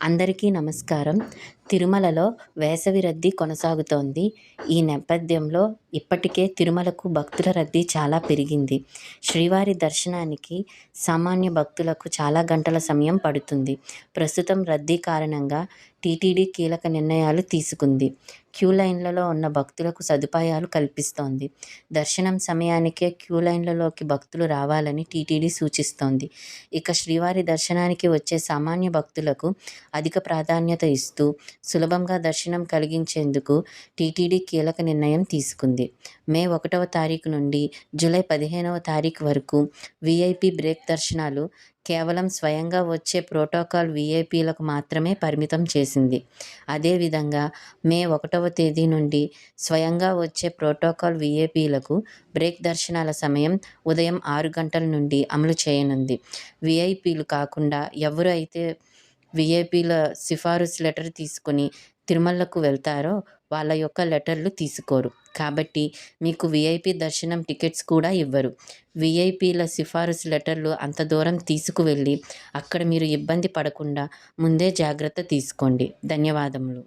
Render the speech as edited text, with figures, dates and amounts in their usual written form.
అందరికీ నమస్కారం. తిరుమలలో వేసవి రద్దీ కొనసాగుతోంది. ఈ నేపథ్యంలో ఇప్పటికే తిరుమలకు భక్తుల రద్దీ చాలా పెరిగింది. శ్రీవారి దర్శనానికి సామాన్య భక్తులకు చాలా గంటల సమయం పడుతుంది. ప్రస్తుతం రద్దీ కారణంగా టీటీడీ కీలక నిర్ణయాలు తీసుకుంది. క్యూ లైన్లలో ఉన్న భక్తులకు సదుపాయాలు కల్పిస్తోంది. దర్శనం సమయానికే క్యూ లైన్లలోకి భక్తులు రావాలని టీటీడీ సూచిస్తోంది. ఇక శ్రీవారి దర్శనానికి వచ్చే సామాన్య భక్తులకు అధిక ప్రాధాన్యత ఇస్తూ సులభంగా దర్శనం కలిగించేందుకు టీటీడీ కీలక నిర్ణయం తీసుకుంది. మే 1వ తారీఖు నుండి జూలై 15వ తారీఖు వరకు వీఐపీ బ్రేక్ దర్శనాలు కేవలం స్వయంగా వచ్చే ప్రోటోకాల్ వీఐపీలకు మాత్రమే పరిమితం చేసింది. అదేవిధంగా మే 1వ తేదీ నుండి స్వయంగా వచ్చే ప్రోటోకాల్ వీఐపీలకు బ్రేక్ దర్శనాల సమయం ఉదయం 6 గంటల నుండి అమలు చేయనుంది. వీఐపీలు కాకుండా ఎవరు అయితే వీఐపీల సిఫారసు లెటర్ తీసుకొని తిరుమలకు వెళ్తారో వాళ్ళ యొక్క లెటర్లు తీసుకోరు. కాబట్టి మీకు వీఐపీ దర్శనం టికెట్స్ కూడా ఇవ్వరు. వీఐపీల సిఫారసు లెటర్లు అంత దూరం తీసుకువెళ్ళి అక్కడ మీరు ఇబ్బంది పడకుండా ముందే జాగ్రత్త తీసుకోండి. ధన్యవాదములు.